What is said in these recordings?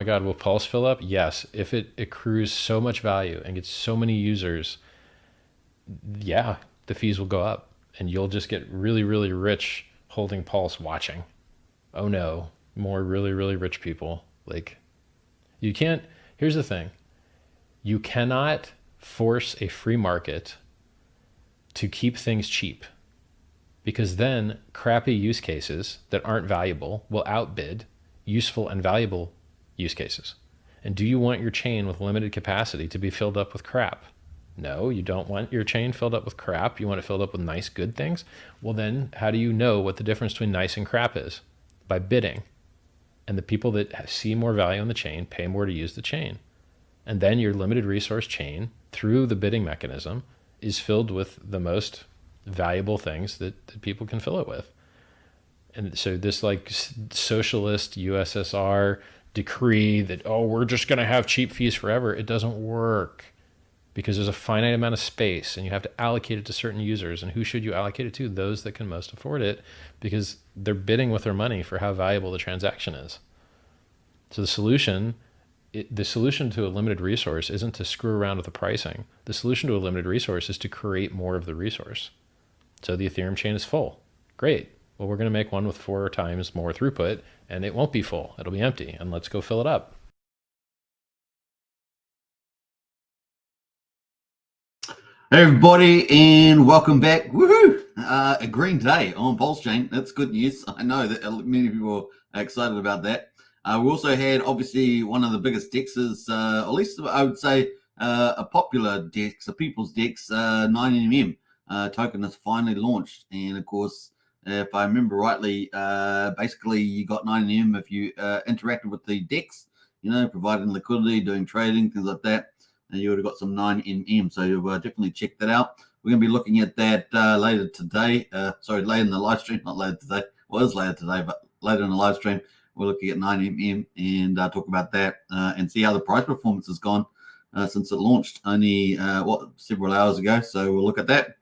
my God, will Pulse fill up? Yes. If it accrues so much value and gets so many users, yeah, the fees will go up and you'll just get really, really rich holding Pulse watching. Oh no, more really, really rich people. Like, you can't, here's the thing, you cannot force a free market to keep things cheap, because then crappy use cases that aren't valuable will outbid useful and valuable use cases. And do you want your chain with limited capacity to be filled up with crap? No, you don't want your chain filled up with crap. You want it filled up with nice, good things. Well, then how do you know what the difference between nice and crap is? By bidding. And the people that see more value in the chain pay more to use the chain. And then your limited resource chain, through the bidding mechanism, is filled with the most valuable things that people can fill it with. And so this like socialist USSR decree that, oh, we're just going to have cheap fees forever, it doesn't work, because there's a finite amount of space and you have to allocate it to certain users. And who should you allocate it to? Those that can most afford it, because they're bidding with their money for how valuable the transaction is. So the solution to a limited resource isn't to screw around with the pricing. The solution to a limited resource is to create more of the resource. So the Ethereum chain is full. Great. Well, we're going to make one with 4 times more throughput, and it won't be full. It'll be empty, and let's go fill it up. Hey everybody, and welcome back. Woohoo! A green day on Pulsechain. That's good news. I know that many people are excited about that. We also had, obviously, one of the biggest dexes, at least I would say a popular dex, a people's dex, 9mm token has finally launched. And of course, if I remember rightly, basically you got 9mm if you interacted with the dex, providing liquidity, doing trading, things like that. And you would have got some 9mm. So definitely check that out. We're going to be looking at that later today. Later in the live stream, not later today. Well, it is later today, but later in the live stream, we're looking at 9mm and talk about that and see how the price performance has gone since it launched only, several hours ago. So we'll look at that.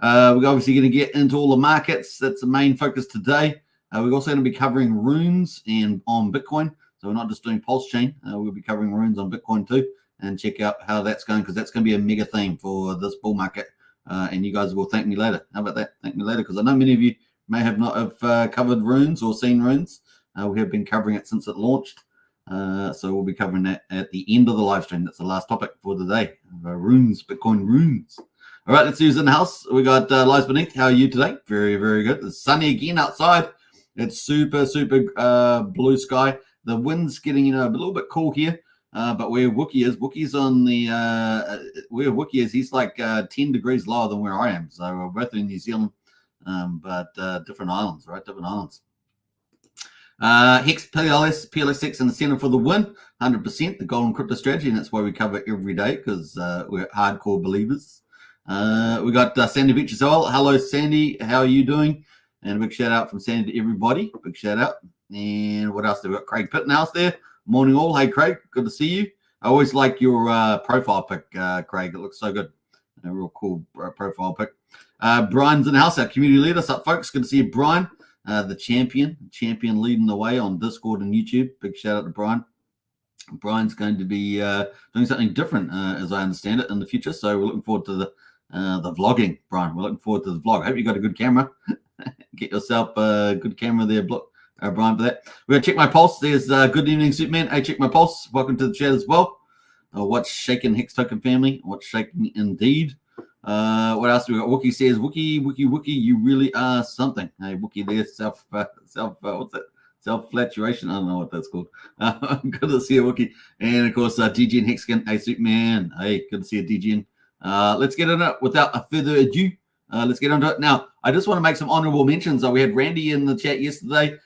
We're obviously going to get into all the markets. That's the main focus today. We're also going to be covering runes and on Bitcoin. So we're not just doing Pulsechain. We'll be covering runes on Bitcoin too, and check out how that's going, because that's going to be a mega theme for this bull market. And you guys will thank me later. How about that? Thank me later, because I know many of you may have not have covered runes or seen runes. We have been covering it since it launched. So we'll be covering that at the end of the live stream. That's the last topic for the day. Runes, Bitcoin runes. All right, let's see who's in the house. We got Lies Beneath. How are you today? Very, very good. It's sunny again outside. It's super, super blue sky. The wind's getting a little bit cool here. But where Wookie is, Wookie's on the where Wookie is, he's like 10 degrees lower than where I am. So we're both in New Zealand, but different islands, right? Different islands. Hex PLSX in the center for the win, 100%, the golden crypto strategy, and that's why we cover it every day, because we're hardcore believers. We got Sandy Beach as well. Hello, Sandy. How are you doing? And a big shout out from Sandy to everybody. Big shout out. And what else? We've got Craig Pittenhouse there. Morning all. Hey, Craig. Good to see you. I always like your profile pic, Craig. It looks so good. A real cool profile pic. Brian's in the house, our community leader. What's up, folks? Good to see you, Brian. The champion leading the way on Discord and YouTube. Big shout out to Brian. Brian's going to be doing something different, as I understand it, in the future. So we're looking forward to the vlogging, Brian. We're looking forward to the vlog. I hope you got a good camera. Get yourself a good camera there, Brian, for that. We're going to check my pulse. There's good evening, Superman. Hey, check my pulse. Welcome to the chat as well. What's shaking, Hex Token family? What's shaking indeed? What else do we got? Wookie says, Wookie, you really are something. Hey, Wookie there, what's that? Self-flaturation. I don't know what that's called. Good to see you, Wookie. And of course, DG and Hexkin. Hey, Superman. Hey, good to see you, DG. Let's get into it without further ado. Let's get into it. Now, I just want to make some honorable mentions. We had Randy in the chat yesterday.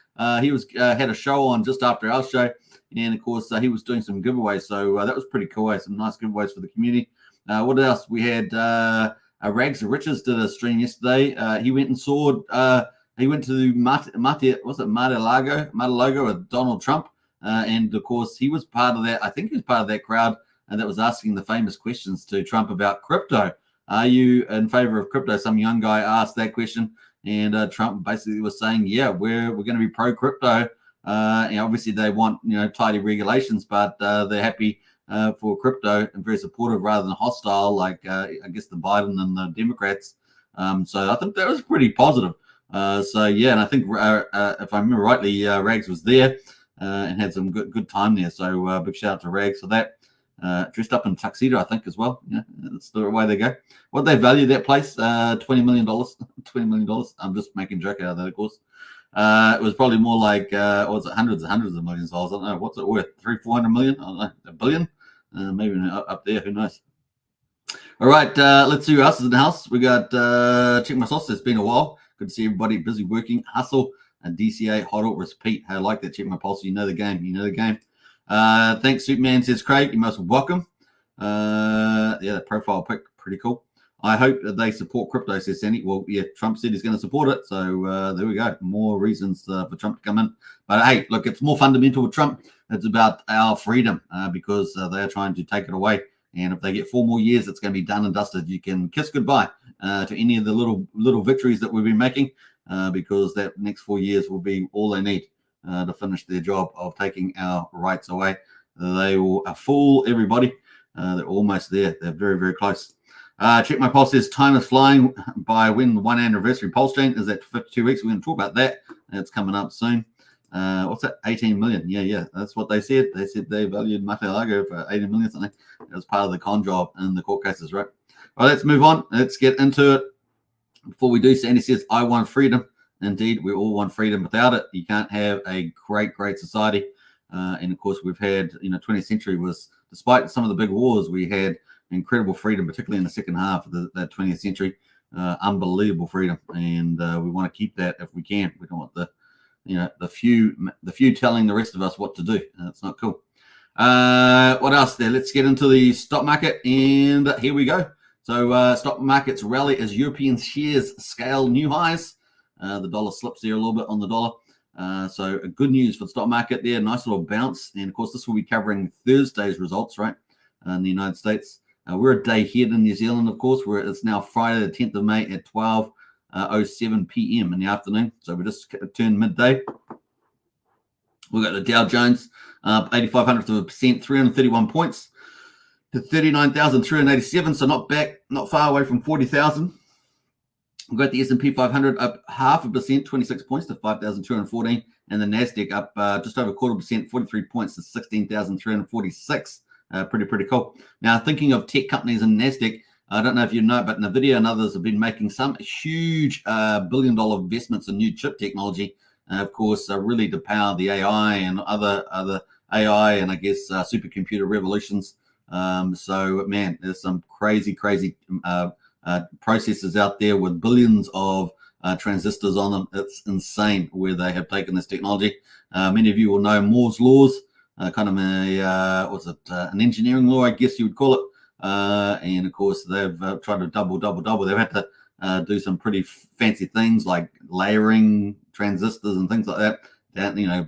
He was had a show on just after our show. And of course, he was doing some giveaways. So that was pretty cool. Some nice giveaways for the community. What else? We had Rags of Riches did a stream yesterday. He went and saw, he went to Mar-a-Lago with Donald Trump. And of course, he was part of that. I think he was part of that crowd that was asking the famous questions to Trump about crypto. Are you in favor of crypto? Some young guy asked that question. And Trump basically was saying, yeah, we're going to be pro-crypto Obviously they want tidy regulations, but they're happy for crypto and very supportive rather than hostile, like I guess the Biden and the Democrats. So I think that was pretty positive. And I think if I remember rightly, Rags was there and had some good time there. So big shout out to Rags for that. Dressed up in tuxedo, I think, as well. Yeah, that's the way they go. What they value that place? $20 million. $20 million. I'm just making a joke out of that, of course. It was probably more like was it hundreds and hundreds of millions of dollars. I don't know. What's it worth? 400 million? I don't know. A billion? Maybe up there. Who knows? All right. Let's see who else is in the house. We got Check My Sauce. It's been a while. Good to see everybody busy working. Hustle and DCA. Hodl. Repeat. I like that. Check My Pulse. You know the game. You know the game. Thanks, Superman, says Craig. You're most welcome. That profile pic, pretty cool. I hope that they support crypto, says Sandy. Well, yeah, Trump said he's going to support it. So there we go. More reasons for Trump to come in. But hey, look, it's more fundamental with Trump. It's about our freedom because they are trying to take it away. And if they get 4 more years, it's going to be done and dusted. You can kiss goodbye to any of the little victories that we've been making because that next 4 years will be all they need to finish their job of taking our rights away. They will fool everybody. They're almost there. They're very, very close. Check My Pulse says time is flying by when the 1 anniversary Pulsechain is at 52 weeks. We're going to talk about that. It's coming up soon. What's that? 18 million. Yeah. That's what they said. They said they valued Mate-Largo for 18 million something. It was part of the con job in the court cases, right? All right, let's move on. Let's get into it. Before we do, Sandy says, I want freedom. Indeed, we all want freedom. Without it, you can't have a great society. And of course, we've had, 20th century was, despite some of the big wars, we had incredible freedom, particularly in the second half of the 20th century. Unbelievable freedom, and we want to keep that if we can. We don't want the few telling the rest of us what to do. That's not cool. What else there? Let's get into the stock market, and here we go. So stock market's rally as European shares scale new highs. The dollar slips there a little bit on the dollar. So good news for the stock market there. Nice little bounce. And of course, this will be covering Thursday's results, right? In the United States. We're a day ahead in New Zealand, of course, where it's now Friday, the 10th of May at 12:07 p.m. in the afternoon. So we just turned midday. We've got the Dow Jones up 0.85%, 331 points to 39,387. So not far away from 40,000. We've got the S&P 500 up 0.5%, 26 points to 5,214. And the NASDAQ up just over 0.25%, 43 points to 16,346. Pretty cool. Now, thinking of tech companies in NASDAQ, I don't know if you know, but NVIDIA and others have been making some huge billion-dollar investments in new chip technology. Of course, really to power the AI and other AI and I guess supercomputer revolutions. So, man, there's some crazy processors out there with billions of transistors on them. It's insane where they have taken this technology. Many of you will know Moore's laws, kind of an engineering law, I guess you would call it. And of course, they've tried to double. They've had to do some pretty fancy things like layering transistors and things like that.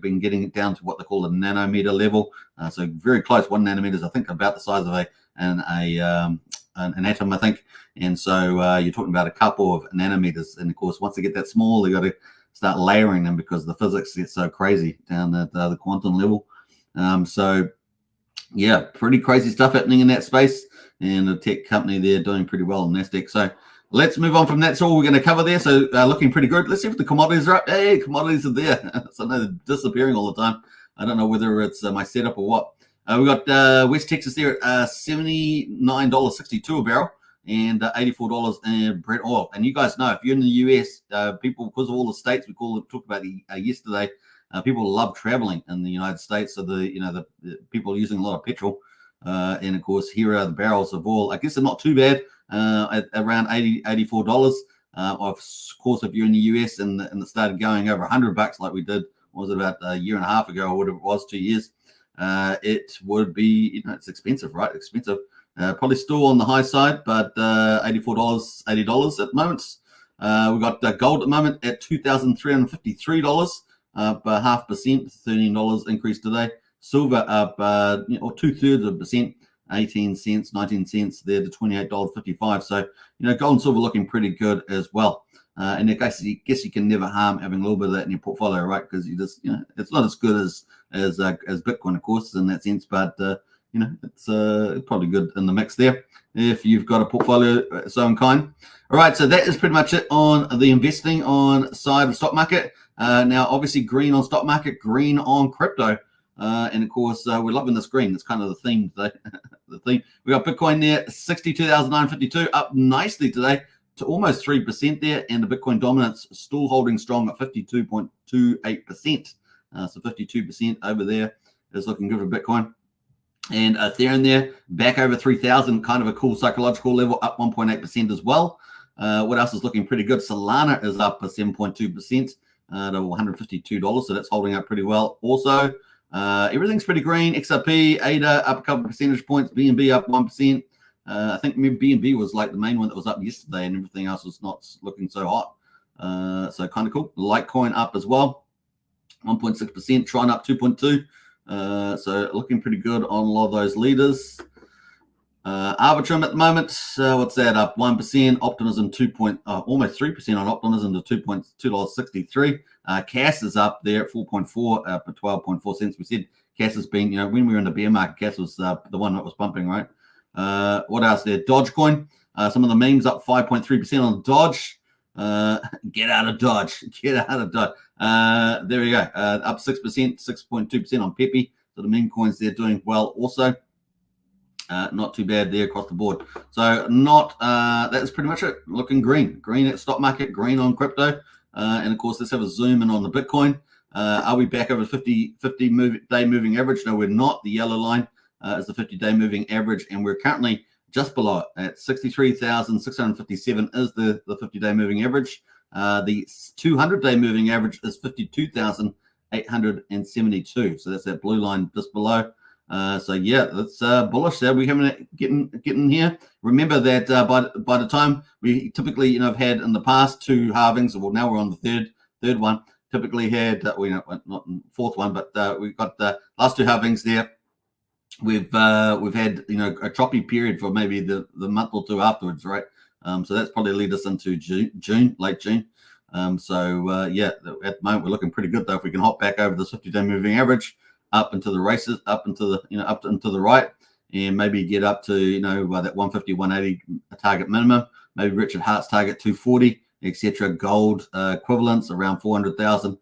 Been getting it down to what they call a nanometer level. So very close. 1 nanometer is, I think, about the size of an atom, I think. And so you're talking about a couple of nanometers. And of course, once they get that small, they got to start layering them because the physics gets so crazy down at the quantum level. So yeah, pretty crazy stuff happening in that space. And the tech company there doing pretty well in NASDAQ. So let's move on from that. That's all we're going to cover there. So looking pretty good. Let's see if the commodities are up. Hey, commodities are there. So they're disappearing all the time. I don't know whether it's my setup or what. We got West Texas there at $79.62 a barrel and $84 in Brent oil. And you guys know, if you're in the US, people, because of all the states we talked about yesterday, people love traveling in the United States. So the people are using a lot of petrol. And of course, here are the barrels of oil. I guess they're not too bad at around $84. Of course, if you're in the US and it started going over $100 like we did, what was it, about a year and a half ago, or whatever it was, 2 years, it would be, it's expensive, right? Expensive. Probably still on the high side, but $84, $80 at the moment. We've got gold at the moment at $2,353, up 0.5%, $13 increase today. Silver up, or 2/3%, 18 cents, 19 cents there to $28.55. So, gold and silver looking pretty good as well. And I guess you can never harm having a little bit of that in your portfolio, right? Because you just, it's not as good as Bitcoin, of course, in that sense, but it's probably good in the mix there if you've got a portfolio so inclined. All right, so that is pretty much it on the investing on side of stock market. Now, obviously, green on stock market, green on crypto. And of course, we're loving this green. It's kind of the theme today. The theme. We got Bitcoin there, 62,952, up nicely today to almost 3% there. And the Bitcoin dominance still holding strong at 52.28%. So 52% over there is looking good for Bitcoin. And Ethereum there, back over 3,000, kind of a cool psychological level, up 1.8% as well. What else is looking pretty good? Solana is up 7.2% to $152, so that's holding up pretty well. Also, everything's pretty green. XRP, ADA up a couple of percentage points. BNB up 1%. I think maybe BNB was like the main one that was up yesterday, and everything else was not looking so hot. So kind of cool. Litecoin up as well, 1.6%. Tron up 2.2%. So looking pretty good on a lot of those leaders. Arbitrum at the moment, what's that, up 1%. Optimism almost 3% on Optimism to $2.63. CAS is up there at 4.4, up at 12.4 cents. We said CAS has been, when we were in the bear market, CAS was the one that was pumping, right? What else there? Dogecoin, some of the memes up 5.3% on Dodge. Get out of Dodge. Get out of Dodge. There we go. Up 6%, 6.2% on Pepe. So the meme coins there doing well also. Not too bad there across the board. So that's pretty much it. Looking green. Green at stock market, green on crypto. And of course, let's have a zoom in on the Bitcoin. Are we back over 50-day moving average? No, we're not. The yellow line is the 50-day moving average, and we're currently just below it at 63,657 is the 50-day moving average. The 200-day moving average is 52,872. So that's that blue line just below. So yeah, that's bullish there. We haven't getting here. Remember that by the time we typically have had in the past two halvings, well now we're on the third one. Typically had not fourth one, but we've got the last two halvings there. We've had a choppy period for maybe the month or two afterwards, right? So that's probably lead us into June, late June. Yeah, at the moment we're looking pretty good though. If we can hop back over the 50-day moving average, up into the races, up into the right, and maybe get up to that 150, 180 target minimum. Maybe Richard Hart's target 240, etc. Gold equivalents around 400,000.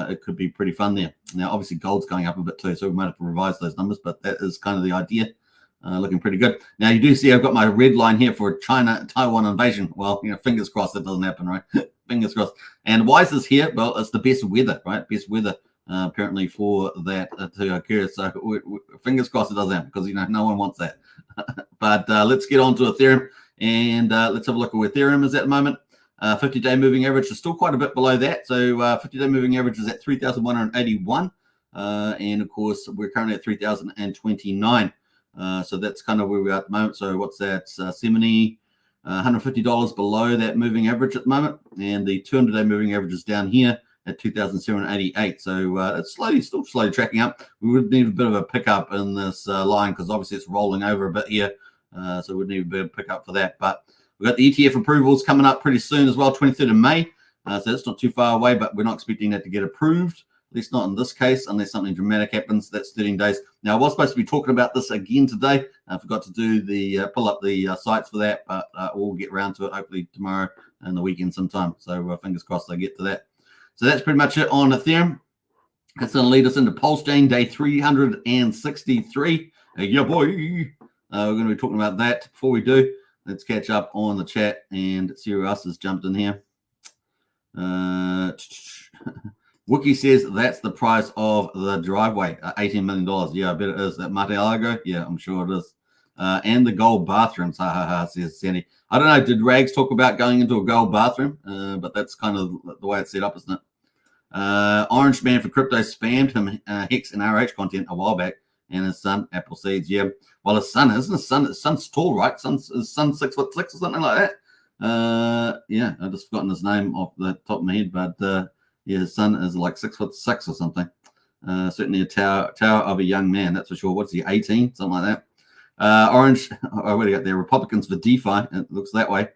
It could be pretty fun there. Now, obviously, gold's going up a bit too, so we might have to revise those numbers, but that is kind of the idea. Looking pretty good. Now, you do see I've got my red line here for Taiwan invasion. Well, fingers crossed that doesn't happen, right? Fingers crossed. And why is this here? Well, it's the best weather, right? Best weather apparently for that to occur. So fingers crossed it doesn't happen because no one wants that. But let's get on to Ethereum and let's have a look at where Ethereum is at the moment. 50-day moving average is still quite a bit below that. So 50-day moving average is at 3,181. And of course, we're currently at 3,029. So that's kind of where we are at the moment. So what's that? $150 below that moving average at the moment. And the 200-day moving average is down here at 2,788. So it's still slowly tracking up. We would need a bit of a pickup in this line because obviously it's rolling over a bit here. So we'd need a bit of pickup for that. But we've got the ETF approvals coming up pretty soon as well, 23rd of May. So that's not too far away, but we're not expecting that to get approved, at least not in this case, unless something dramatic happens. That's 13 days. Now, I was supposed to be talking about this again today. I forgot to do pull up the sites for that, but we'll get around to it hopefully tomorrow and the weekend sometime. So fingers crossed I get to that. So that's pretty much it on Ethereum. That's going to lead us into Pulsechain day 363. Yeah, boy. We're going to be talking about that. Before we do, let's catch up on the chat and see who else has jumped in here. Wookie says that's the price of the driveway, $18 million. Yeah, I bet it is. That Mar-a-Lago? Yeah, I'm sure it is. And the gold bathrooms, says Sandy. I don't know, did Rags talk about going into a gold bathroom? But that's kind of the way it's set up, isn't it? Orange Man for Crypto spammed him Hex and RH content a while back, and his son, Apple Seeds, yeah. Well, his son, isn't his son? His son's tall, right? His son's 6'6" or something like that. Yeah, I've just forgotten his name off the top of my head, but yeah, his son is like 6'6" or something. Certainly a tower of a young man, that's for sure. What's he, 18? Something like that. Orange, what do you got there? Republicans for DeFi. It looks that way.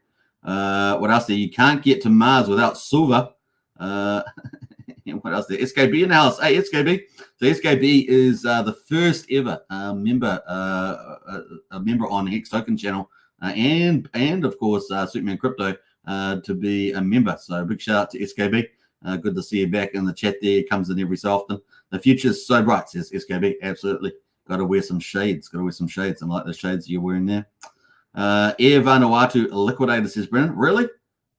What else there? You can't get to Mars without silver. What else there? SKB in the house. Hey, SKB. So SKB is the first ever member, a member on Hex Token channel, and of course Superman Crypto to be a member. So big shout out to SKB. Good to see you back in the chat there. Comes in every so often. The future's so bright, says SKB. Absolutely. Got to wear some shades. Got to wear some shades. I like the shades you're wearing there. Air Vanuatu Liquidator, says Brennan. Really?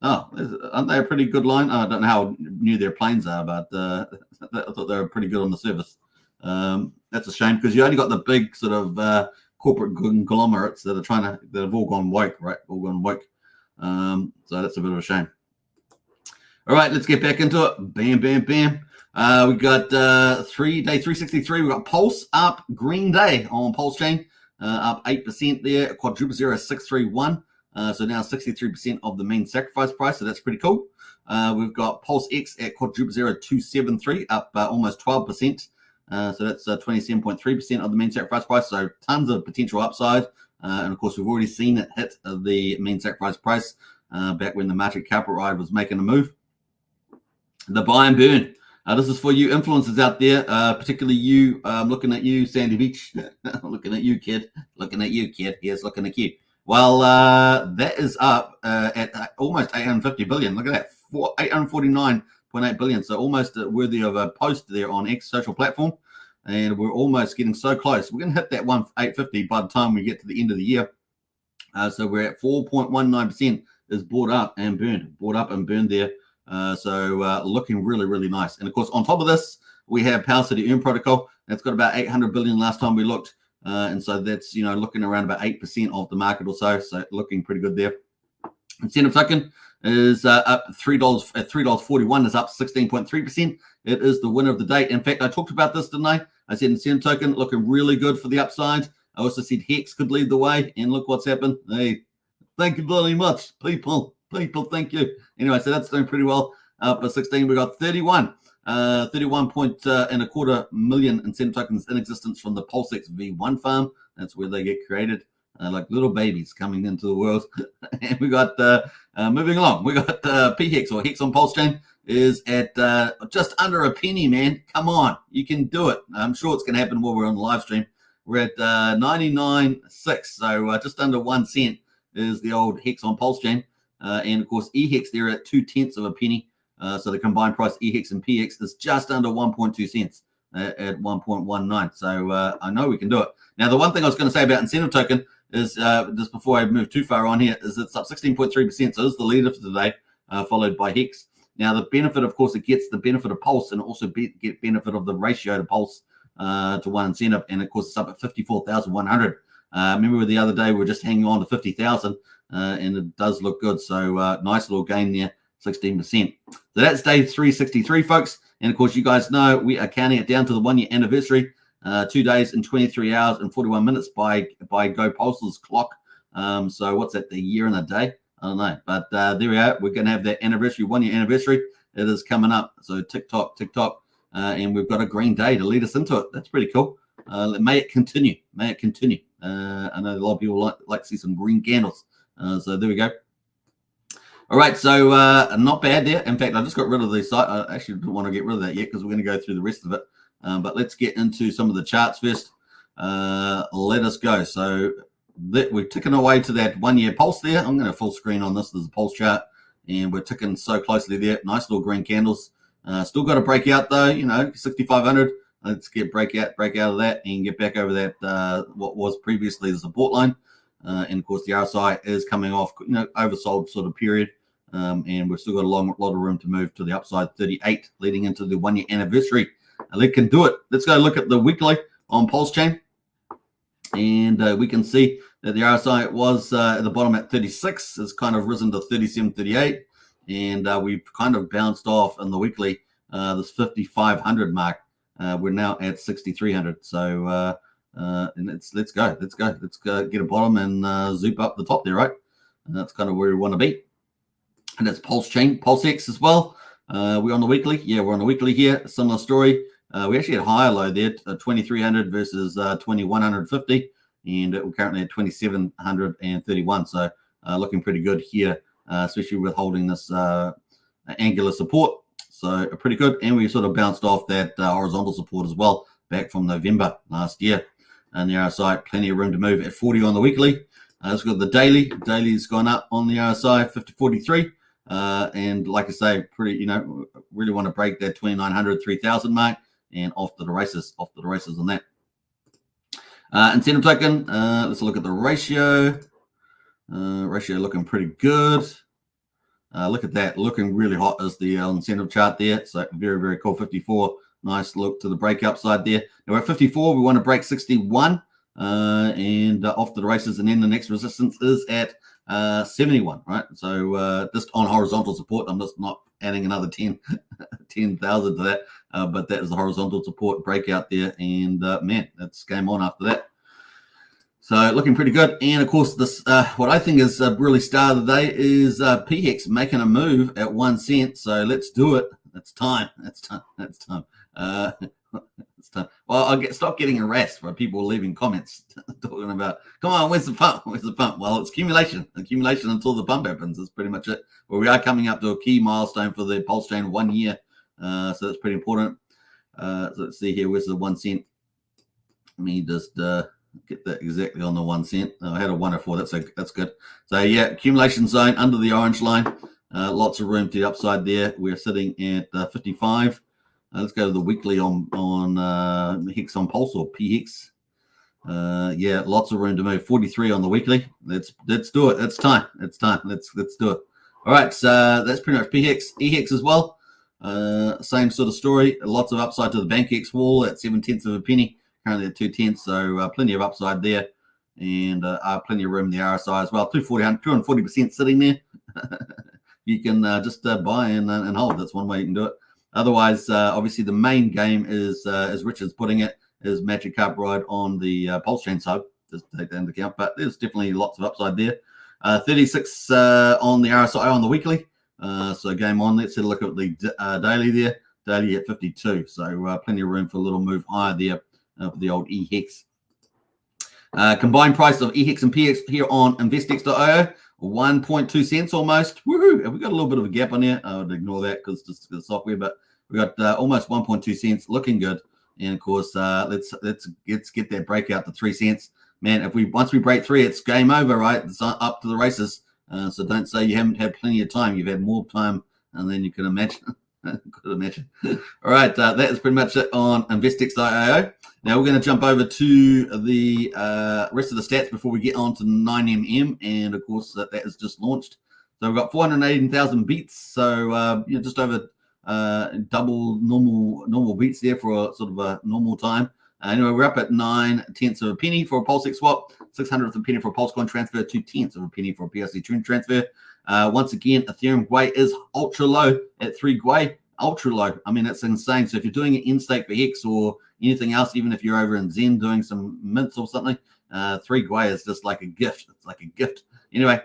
Oh, aren't they a pretty good line? I don't know how new their planes are, but I thought they were pretty good on the service. That's a shame because you only got the big sort of corporate conglomerates that have all gone woke, right? All gone woke. So that's a bit of a shame. All right, let's get back into it. Bam, bam, bam. We got day 363. We got Pulse up, green day on Pulsechain, up 8% there. Quadruple 0631. So now 63% of the main sacrifice price. So that's pretty cool. We've got Pulse X at quadruple 0273, up almost 12%. So that's 27.3% of the main sacrifice price. So tons of potential upside. And of course, we've already seen it hit the main sacrifice price back when the market cap ride was making a move. The buy and burn. This is for you influencers out there, particularly you. Looking at you, Sandy Beach. Looking at you, kid. Looking at you, kid. Here's looking at you. Well, that is up at almost 850 billion. Look at that, 849.8 billion. So almost worthy of a post there on X social platform. And we're almost getting so close. We're going to hit that 850 by the time we get to the end of the year. So we're at 4.19% is bought up and burned there. So looking really, really nice. And of course, on top of this, we have Power City Earn Protocol. That's got about 800 billion last time we looked. And so that's, looking around about 8% of the market or so. So looking pretty good there. Incentive token is up $3 at $3.41 is up 16.3%. It is the winner of the day. In fact, I talked about this, didn't I? I said incentive token looking really good for the upside. I also said Hex could lead the way. And look what's happened. Hey, thank you very much, people. Thank you. Anyway, so that's doing pretty well. Up at 16, we got 31.25 million incentive tokens in existence from the Pulsex V1 farm. That's where they get created, like little babies coming into the world. And we got moving along. We got PHEX or Hex on Pulsechain is at just under a penny, man. Come on, you can do it. I'm sure it's going to happen while we're on the live stream. We're at 99.6, so just under 1 cent is the old Hex on Pulsechain. And of course, EHEX there at 0.2 of a penny. So the combined price EHEX and PX is just under 1.2 cents at 1.19. So I know we can do it. Now, the one thing I was going to say about incentive token is just before I move too far on here is it's up 16.3%. So this is the leader for today, followed by Hex. Now, the benefit, of course, it gets the benefit of Pulse and also get benefit of the ratio to Pulse to one incentive. And of course, it's up at 54,100. Remember the other day we were just hanging on to 50,000. And it does look good. So nice little gain there, 16%. So that's day 363, folks. And of course, you guys know we are counting it down to the 1 year anniversary, 2 days and 23 hours and 41 minutes by Go Postal's clock. So what's that, the year and a day? I don't know. But there we are. We're going to have that anniversary, 1 year anniversary. It is coming up. So TikTok. And we've got a green day to lead us into it. That's pretty cool. May it continue. I know a lot of people like to see some green candles. So there we go. All right, so not bad there. In fact, I just got rid of the site. I actually didn't want to get rid of that yet because we're going to go through the rest of it. But let's get into some of the charts first. Let us go. So we're ticking away to that 1 year pulse there. I'm going to full screen on this. This is a pulse chart, and we're ticking so closely there. Nice little green candles. Still got to break out though. 6,500. Let's get break out of that and get back over that what was previously the support line. And of course, the RSI is coming off, oversold sort of period. And we've still got a lot of room to move to the upside, 38, leading into the 1 year anniversary. They can do it. Let's go look at the weekly on Pulsechain. And we can see that the RSI was at the bottom at 36. It's kind of risen to 37, 38. And we've kind of bounced off in the weekly, this 5,500 mark. We're now at 6,300. So, and let's go get a bottom and zoop up the top there, right? And that's kind of where we want to be. And that's Pulsechain, Pulsex as well. We're on the weekly. Yeah, we're on the weekly here. Similar story. We actually had higher low there, 2,300 versus 2,150, and we're currently at 2,731. So looking pretty good here especially with holding this angular support. So pretty good. And we sort of bounced off that horizontal support as well back from November last year. And the RSI, plenty of room to move at 40 on the weekly. Let's go to the daily. Daily's gone up on the RSI, 50.43. And like I say, pretty, really want to break that 2,900, 3,000 mark and off to the races on that. Incentive token, let's look at the ratio. Ratio looking pretty good. Look at that, looking really hot as the incentive chart there. So very, very cool. 54, nice look to the breakout side there. Now we're at 54, we want to break 61 and off to the races. And then the next resistance is at 71, right? So just on horizontal support, I'm just not adding another 10,000 to that. But that is the horizontal support breakout there. And man, that's game on after that. So looking pretty good. And of course, this what I think is really star of the day is PHEX making a move at 1 cent. So let's do it. It's time. It's time. It's time. It's time. Well, stop getting harassed by people leaving comments talking about, come on, where's the pump? Where's the pump? Well, it's accumulation until the pump happens. That's pretty much it. Well, we are coming up to a key milestone for the Pulsechain 1 year. So that's pretty important. So let's see here. Where's the 1 cent? Let me just get that exactly on the 1 cent. I had a 104. That's good. So yeah, accumulation zone under the orange line. Lots of room to the upside there. We're sitting at 55. Let's go to the weekly on Hex on Pulse or PHEX. Yeah, lots of room to move. 43 on the weekly. Let's do it. It's time. It's time. Let's do it. All right. So that's pretty much PHEX. EHEX as well. Same sort of story. Lots of upside to the BankX wall at 0.7 of a penny. Currently at 2/10, so plenty of upside there, and plenty of room in the RSI as well. 240% sitting there. You can just buy and hold. That's one way you can do it. Otherwise, obviously the main game is, as Richard's putting it, is Magic Carp ride on the Pulsechain side. Just take that into account, but there's definitely lots of upside there. 36 on the RSI on the weekly. So game on. Let's have a look at the daily there. Daily at 52. So plenty of room for a little move higher there. For the old EHEX. Combined price of EHEX and PHEX here on investex.io, 1.2 cents almost. Woohoo! Have we got a little bit of a gap on there? I would ignore that because it's just the software, but we got almost 1.2 cents, looking good. And of course, let's get that breakout to 3 cents. Man, once we break 3, it's game over, right? It's up to the races. So don't say you haven't had plenty of time. You've had more time than you can imagine. Could imagine. All right, that is pretty much it on investex.io. Now we're going to jump over to the rest of the stats before we get on to 9mm, and of course that is just launched. So we've got 418,000 beats, so just over double normal beats there for sort of a normal time. Anyway, we're up at 9/10 of a penny for a Pulsex swap, 600th of a penny for a Pulsecoin transfer, 2/10 of a penny for a PRC tune transfer. Once again, Ethereum Gwei is ultra low at 3 Gwei. Ultra low. I mean, that's insane. So if you're doing an in-stake for Hex or anything else, even if you're over in Zen doing some mints or something, 3 Gwei is just like a gift. It's like a gift. Anyway,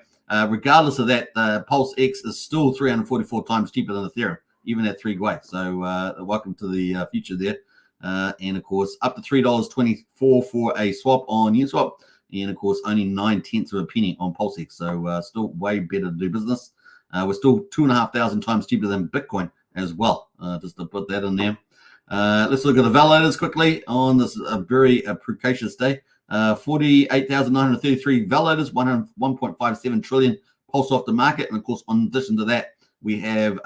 regardless of that, Pulse X is still 344 times cheaper than Ethereum, even at 3 Gwei. So welcome to the future there. And of course, up to $3.24 for a swap on Uniswap. And of course, only 9/10 of a penny on Pulsex. So still way better to do business. We're still 2,500 times cheaper than Bitcoin as well, just to put that in there. Let's look at the validators quickly on this very precocious day. 48,933 validators, 1.57 trillion Pulse off the market. And of course, in addition to that, we have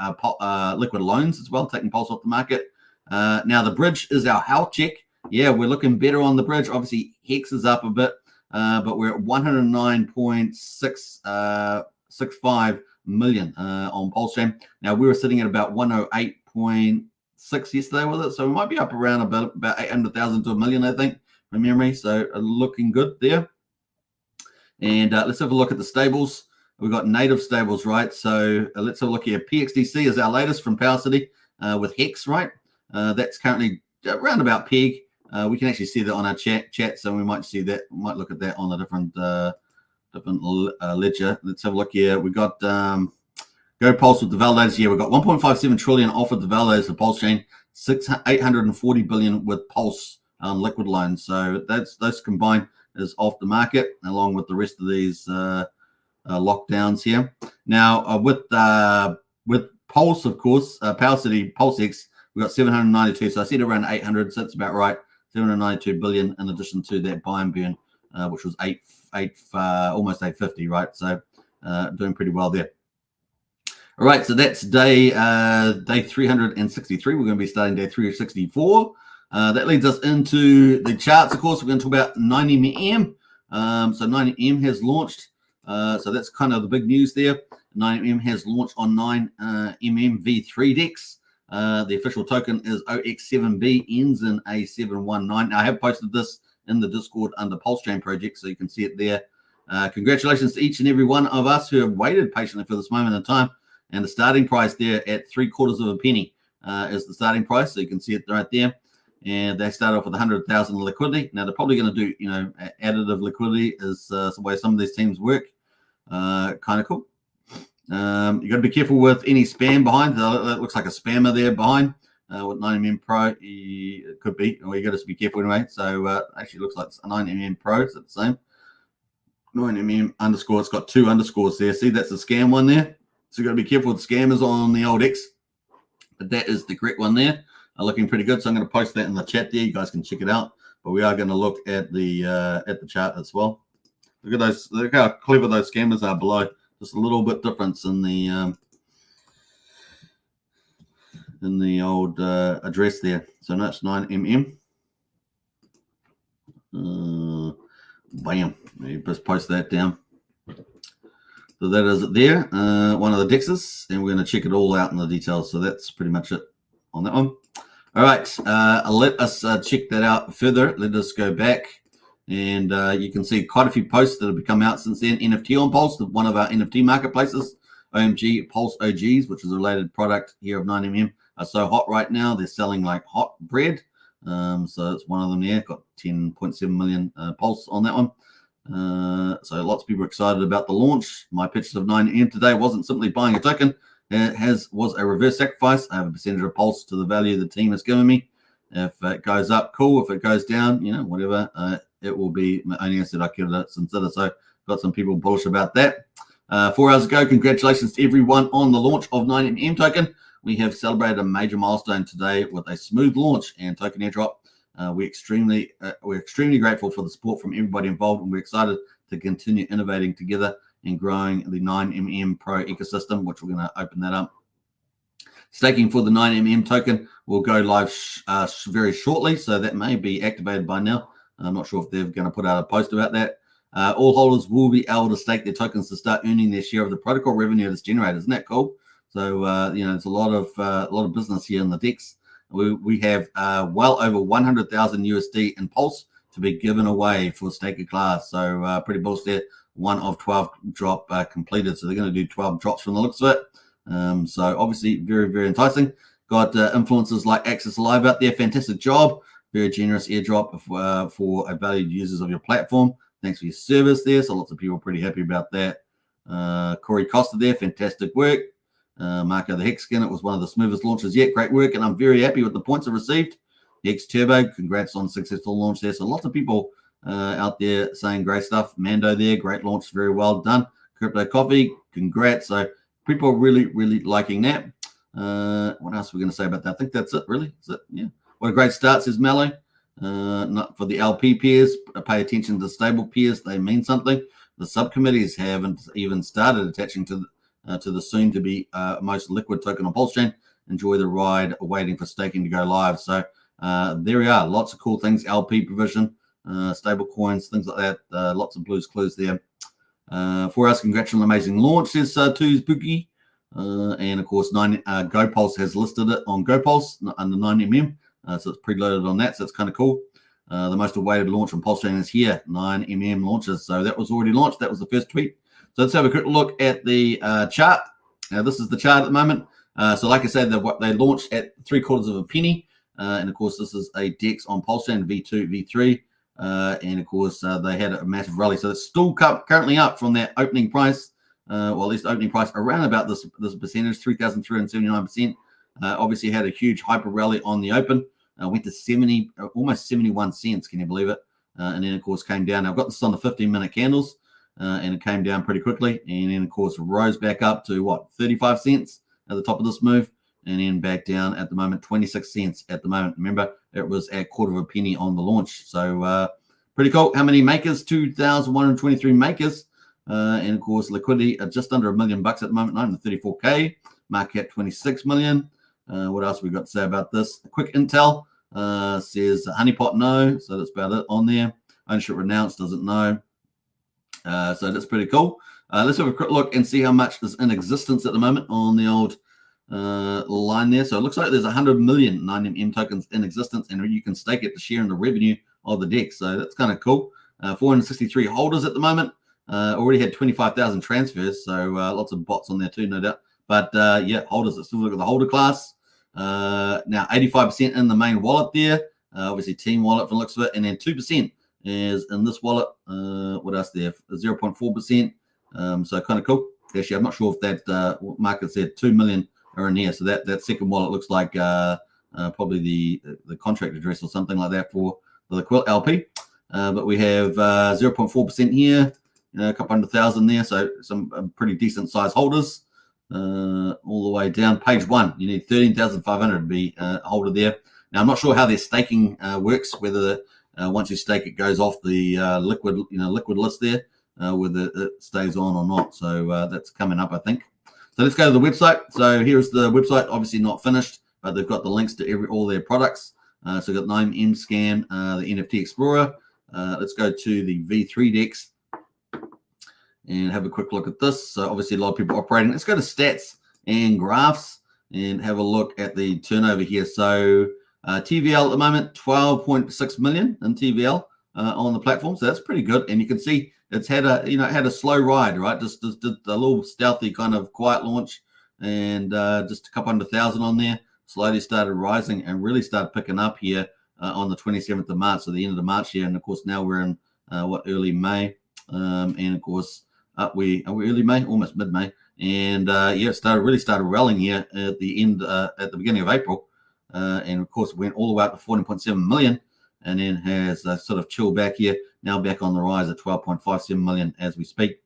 liquid loans as well, taking Pulse off the market. Now, the bridge is our health check. Yeah, we're looking better on the bridge. Obviously, Hex is up a bit, but we're at 109.65 million on Pulsechain. Now, we were sitting at about 108.6 yesterday with it, so we might be up around about 800,000 to a million, I think, from memory. So looking good there. And let's have a look at the stables. We've got native stables, right? So let's have a look here. PXDC is our latest from Power City with Hex, right? That's currently around about peg. We can actually see that on our chat, so we might see that. We might look at that on a different ledger. Let's have a look here. We got Go Pulse with the validators. Yeah, we've got 1.57 trillion offered the validators for Pulsechain, 840 billion with Pulse liquid loans. So those combined is off the market, along with the rest of these lockdowns here. Now with Pulse, of course, Power City Pulsex, we got 792. So I said around 800. So that's about right. 792 billion in addition to that buy and burn, which was almost 850, right? So doing pretty well there. All right, so that's day 363. We're going to be starting day 364. That leads us into the charts. Of course, we're going to talk about 9mm. So 9mm has launched. So that's kind of the big news there. 9mm has launched on 9mm V3 DEX. The official token is OX7B, ends in A719. I have posted this in the Discord under Pulsechain project, so you can see it there. Congratulations to each and every one of us who have waited patiently for this moment in time. And the starting price there at 3/4 of a penny is the starting price. So you can see it right there. And they start off with 100,000 liquidity. Now they're probably going to do, additive liquidity is the way some of these teams work. Kind of cool. You got to be careful with any spam behind. That looks like a spammer there behind. With 9mm Pro, it could be, or you got to be careful anyway. So actually, looks like it's a 9mm Pro. So it's the same. 9mm underscore. It's got 2 underscores there. See, that's the scam one there. So you got to be careful with scammers on the old X. But that is the correct one there. Looking pretty good. So I'm going to post that in the chat there. You guys can check it out. But we are going to look at the chart as well. Look at those. Look how clever those scammers are below. Just a little bit difference in the old address there. So that's 9mm. Bam. You just post that down. So that is it there. One of the dexes, and we're going to check it all out in the details. So that's pretty much it on that one. All right. Let us check that out further. Let us go back. And you can see quite a few posts that have come out since then. NFT on Pulse, one of our NFT marketplaces. OMG Pulse OGs, which is a related product here of 9mm, are so hot right now. They're selling like hot bread. So it's one of them there. Got 10.7 million Pulse on that one. So lots of people are excited about the launch. My purchase of 9M today wasn't simply buying a token. It was a reverse sacrifice. I have a percentage of Pulse to the value the team has given me. If it goes up, cool. If it goes down, whatever, it will be my only asset I could consider. So got some people bullish about that. 4 hours ago, congratulations to everyone on the launch of 9MM token. We have celebrated a major milestone today with a smooth launch and token airdrop. We're extremely grateful for the support from everybody involved, and we're excited to continue innovating together and growing the 9MM Pro ecosystem, which we're going to open that up. Staking for the 9MM token will go live very shortly, so that may be activated by now. I'm not sure if they're going to put out a post about that. All holders will be able to stake their tokens to start earning their share of the protocol revenue that's generated. Isn't that cool? So it's a lot of business here in the DEX. We have well over 100,000 USD in Pulse to be given away for staker class. So pretty bullish there. 1 of 12 drop completed. So they're going to do 12 drops from the looks of it. So obviously very, very enticing. Got influencers like Access Live out there. Fantastic job. Very generous airdrop for valued users of your platform. Thanks for your service there. So lots of people are pretty happy about that. Corey Costa there. Fantastic work. Marco the Hex Skin, it was one of the smoothest launches yet. Great work, and I'm very happy with the points I received. Hex Turbo, congrats on successful launch there. So lots of people out there saying great stuff. Mando there, great launch, very well done. Crypto Coffee, congrats. So people are really, really liking that. What else are we going to say about that? I think that's it, really. Is it? Yeah. What a great start, says Mallow. Not for the LP peers, pay attention to stable peers. They mean something. The subcommittees haven't even started attaching to the soon-to-be most liquid token on Pulsechain. Enjoy the ride, waiting for staking to go live. So there we are. Lots of cool things. LP provision, stable coins, things like that. Lots of blues clues there. For us, congratulations on amazing launch, says Two's Boogie. And of course, GoPulse has listed it on GoPulse under 9mm. So it's preloaded on that. So it's kind of cool. The most awaited launch on Pulsechain is here. 9mm launches. So that was already launched. That was the first tweet. So let's have a quick look at the chart. Now, this is the chart at the moment. So like I said, they launched at 3/4 of a penny. And of course, this is a DEX on Pulsechain, V2, V3. And of course, they had a massive rally. So it's still currently up from that opening price. Well, at least opening price around about this percentage, 3,379%. Obviously had a huge hyper rally on the open. Went to almost 71 cents. Can you believe it? And then, of course, came down. I've got this on the 15-minute candles. and it came down pretty quickly, and then of course rose back up to what, 35 cents at the top of this move, and then back down at the moment 26 cents at the moment. Remember, it was at quarter of a penny on the launch, so pretty cool. How many makers? 2,123 makers, and of course liquidity at just under $1 million at the moment, 934k. Market cap 26 million. What else we got to say about this? A quick intel says honeypot no, so that's about it on there. Ownership renounced, doesn't know. So that's pretty cool. Let's have a quick look and see how much is in existence at the moment on the old line there. So it looks like there's 100 million 9MM tokens in existence, and you can stake it to share in the revenue of the DEX. So that's kind of cool. 463 holders at the moment. Already had 25,000 transfers, so lots of bots on there too, no doubt. But yeah, holders. Let's look at the holder class. Now 85% in the main wallet there. Obviously team wallet from the looks of it, and then 2% is in this wallet. What else there? 0.4%. So kind of cool. Actually, I'm not sure if that market said 2 million are in here. So that second wallet looks like probably the contract address or something like that for the Quilt LP. But we have 0.4% here, a couple 100,000 there. So some pretty decent size holders all the way down. Page one, you need 13,500 to be a holder there. Now, I'm not sure how their staking works, whether once you stake, it goes off the liquid list there, whether it stays on or not. So that's coming up, I think. So let's go to the website. So here's the website, obviously not finished, but they've got the links to all their products. So we've got 9M Scan, the NFT Explorer. Let's go to the V3 DEX and have a quick look at this. So obviously a lot of people operating. Let's go to stats and graphs and have a look at the turnover here. So TVL at the moment, 12.6 million in TVL on the platform. So that's pretty good. And you can see it's had a slow ride, right? Just did a little stealthy kind of quiet launch, and just a couple 100,000 on there. Slowly started rising and really started picking up here on the 27th of March, so the end of the March here. And of course now we're in early May, and of course are we early May, almost mid May, and yeah, started rallying here at the end at the beginning of April, and of course went all the way up to 14.7 million, and then has sort of chilled back here. Now back on the rise at 12.57 million as we speak.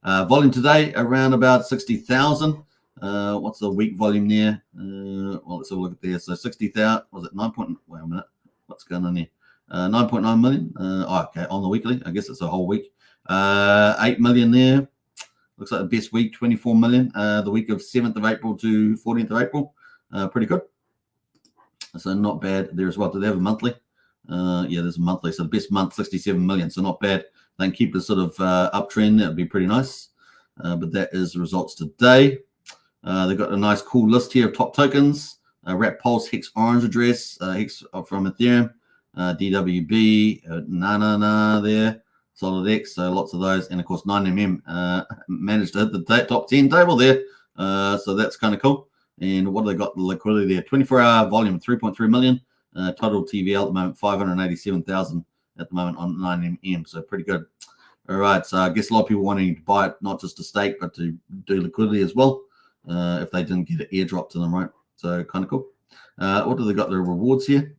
Volume today around about 60,000. What's the week volume there? Well, let's have a look at there. So 60,000, was it 9. Wait a minute. What's going on there? 9.9 million. Okay, on the weekly. I guess it's a whole week. 8 million there. Looks like the best week, 24 million. The week of 7th of April to 14th of April. Pretty good. So not bad there as well. Do they have a monthly? Yeah, there's a monthly. So the best month, 67 million. So not bad. They can keep the sort of uptrend. That would be pretty nice. But that is the results today. They've got a nice cool list here of top tokens. Wrap Pulse, Hex Orange Address, Hex from Ethereum, DWB, Nana there, Solid X, so lots of those. And of course 9MM managed to hit the top 10 table there. So that's kind of cool. And what do they got? The liquidity there, 24-hour volume, 3.3 million. Total TVL at the moment, 587,000 at the moment on 9MM. So pretty good. All right. So I guess a lot of people wanting to buy it, not just to stake, but to do liquidity as well. If they didn't get an airdrop to them, right? So kind of cool. What do they got? The rewards here.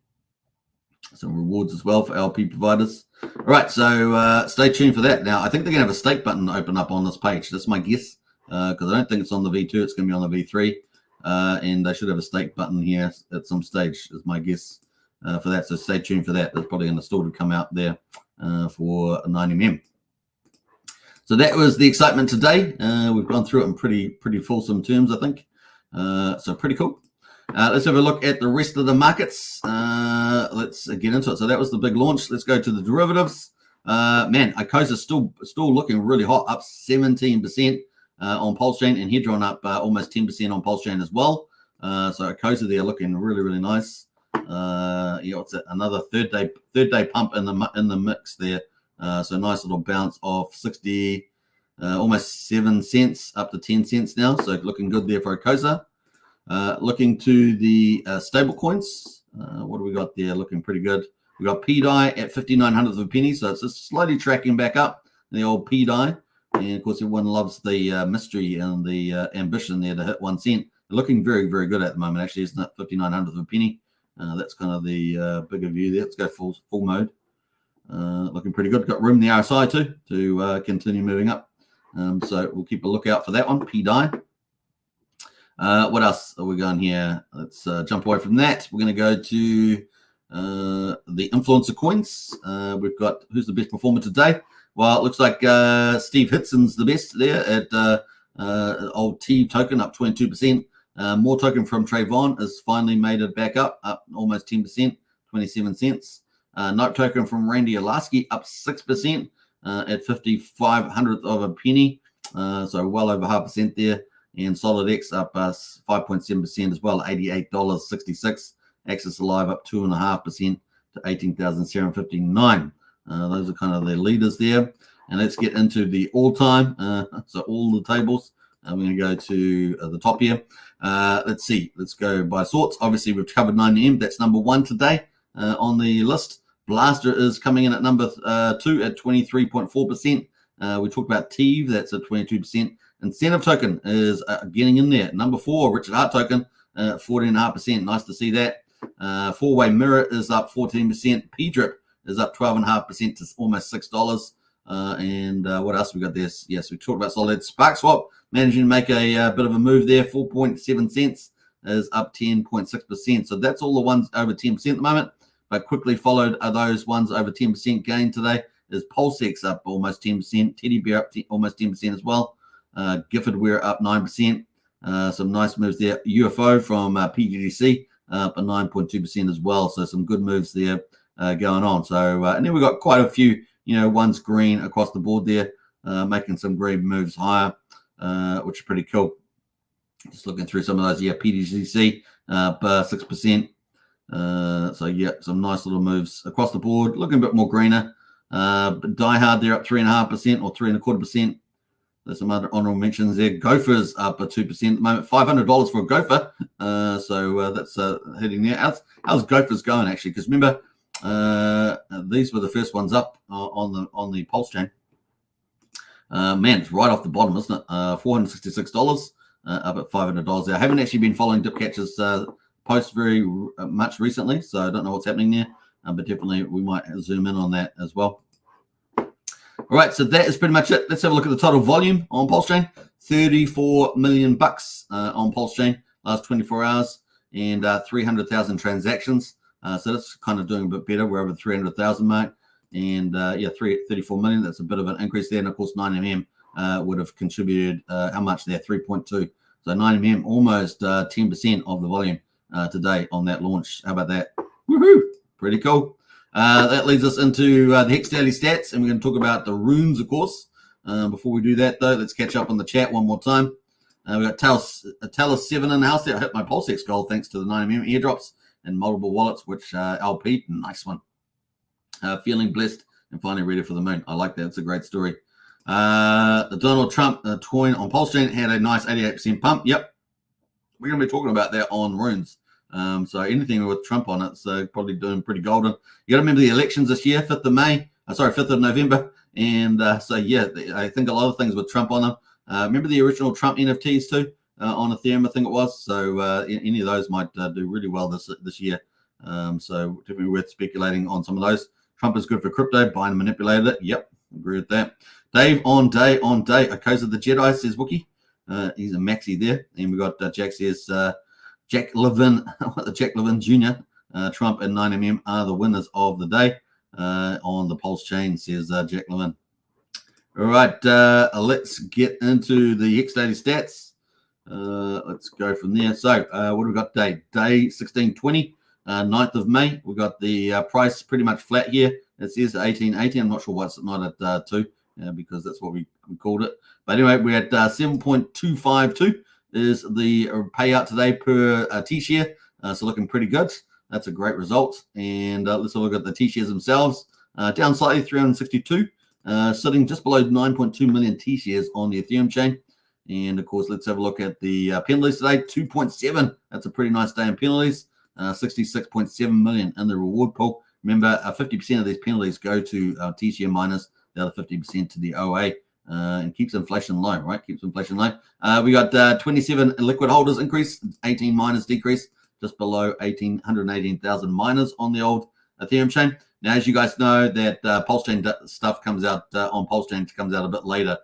Some rewards as well for LP providers. All right. So stay tuned for that. Now, I think they're going to have a stake button open up on this page. That's my guess, because I don't think it's on the V2. It's going to be on the V3. And they should have a stake button here at some stage, is my guess for that. So stay tuned for that. There's probably going to still to come out there for 9MM. So that was the excitement today. We've gone through it in pretty fulsome terms, I think. So pretty cool. Let's have a look at the rest of the markets. Let's get into it. So that was the big launch. Let's go to the derivatives. Man, Icosa's still looking really hot, up 17%. On Pulsechain, and Hedron up almost 10% on Pulsechain as well. So Icosa there looking really, really nice. Yeah, what's it? Another third day pump in the mix there. So nice little bounce of 60, almost 7 cents up to 10 cents now. So looking good there for Icosa. Looking to the stable coins. What do we got there? Looking pretty good. We got PDI at 5900th of a penny. So it's just slowly tracking back up, the old PDI. And of course, everyone loves the mystery and the ambition there to hit 1 cent. They're looking very, very good at the moment, actually, isn't it? 5900th of a penny. That's kind of the bigger view there. Let's go full mode. looking pretty good. Got room in the RSI too to continue moving up. So we'll keep a lookout for that one. P-DIE. What else are we going here? Let's jump away from that. We're going to go to the influencer coins. We've got who's the best performer today? Well, it looks like Steve Hitson's the best there at old T token up 22%. More token from Trayvon has finally made it back up almost 10%, 27 cents. Note token from Randy Alaski up 6% at 55/100th of a penny. So well over 0.5% there. And Solid X up 5.7% as well, $88.66. Axis Alive up 2.5% to 18,759. Those are kind of the leaders there. And let's get into the all-time. So all the tables. I'm going to go to the top here. Let's see. Let's go by sorts. Obviously, we've covered 9M. That's number 1 today on the list. Blaster is coming in at number 2 at 23.4%. We talked about TEVE. That's at 22%. Incentive token is getting in there. Number 4, Richard Hart token, 14.5%. Nice to see that. Four-way mirror is up 14%. P-drip is up 12.5% to almost $6. And what else we got there? Yes, we talked about Solid. Spark Swap managing to make a bit of a move there. 4.7 cents is up 10.6%. So that's all the ones over 10% at the moment. But quickly followed are those ones over 10% gain today. Is Pulsechain up almost 10%. Teddy Bear up almost 10% as well. Gifford Wear up 9%. Some nice moves there. UFO from PGDC up 9.2% as well. So some good moves there going on. So and then we got quite a few, ones green across the board there, making some green moves higher, which is pretty cool. Just looking through some of those. Yeah, PGDC up 6%. So yeah, some nice little moves across the board. Looking a bit more greener. But Die Hard there up 3.5% or 3.25%. There's some other honorable mentions there. Gophers up 2% at the moment. $500 for a gopher. So that's heading there. How's Gophers going actually? Because remember, these were the first ones up on the Pulsechain. Man, it's right off the bottom, isn't it? $466 up at $500 there. I haven't actually been following Dipcatcher's posts very much recently, so I don't know what's happening there. But definitely we might zoom in on that as well. All right, so that is pretty much it. Let's have a look at the total volume on Pulsechain. 34 million bucks on Pulsechain last 24 hours and 300,000 transactions. So that's kind of doing a bit better. We're over 300,000 mark. And 34 million. That's a bit of an increase there. And of course, 9mm would have contributed how much there? 3.2. So 9mm almost 10% of the volume today on that launch. How about that? Woohoo! Pretty cool. That leads us into the Hex Daily Stats, and we're going to talk about the runes, of course. Before we do that, though, let's catch up on the chat one more time. We've got Talos 7 in the house there. I hit my Pulsex goal thanks to the 9mm airdrops and multiple wallets, which LP, nice one. Feeling blessed and finally ready for the moon. I like that. It's a great story. The Donald Trump coin on Pulsechain had a nice 88% pump. Yep. We're going to be talking about that on runes. So anything with Trump on it's probably doing pretty golden. You got to remember the elections this year, 5th of November. And so, yeah, I think a lot of things with Trump on them. Remember the original Trump NFTs too on Ethereum, I think it was. So any of those might do really well this year. So definitely worth speculating on some of those. Trump is good for crypto, buying and manipulated it. Yep, agree with that. Dave on day. Akosa the Jedi, says Wookie. He's a maxi there. And we got Jack says... Jack Levin Jr., Trump and 9mm are the winners of the day on the Pulsechain, says Jack Levin. All right, let's get into the Hex Daily Stats. Let's go from there. So what have we got today? Day 1620, 9th of May. We got the price pretty much flat here. It says 1880. I'm not sure why it's not at 2 because that's what we called it. But anyway, we're at 7.252. Is the payout today per T-share. So looking pretty good. That's a great result. And let's have a look at the T-shares themselves. Down slightly, 362. Sitting just below 9.2 million T-shares on the Ethereum chain. And of course, let's have a look at the penalties today. 2.7. That's a pretty nice day in penalties. 66.7 million in the reward pool. Remember, 50% of these penalties go to T-share miners. The other 50% to the OA. And keeps inflation low, right? Keeps inflation low. We got 27 liquid holders increase, 18 miners decrease, just below 118,000 miners on the old Ethereum chain. Now, as you guys know, that Pulsechain stuff comes out on Pulsechain comes out a bit later,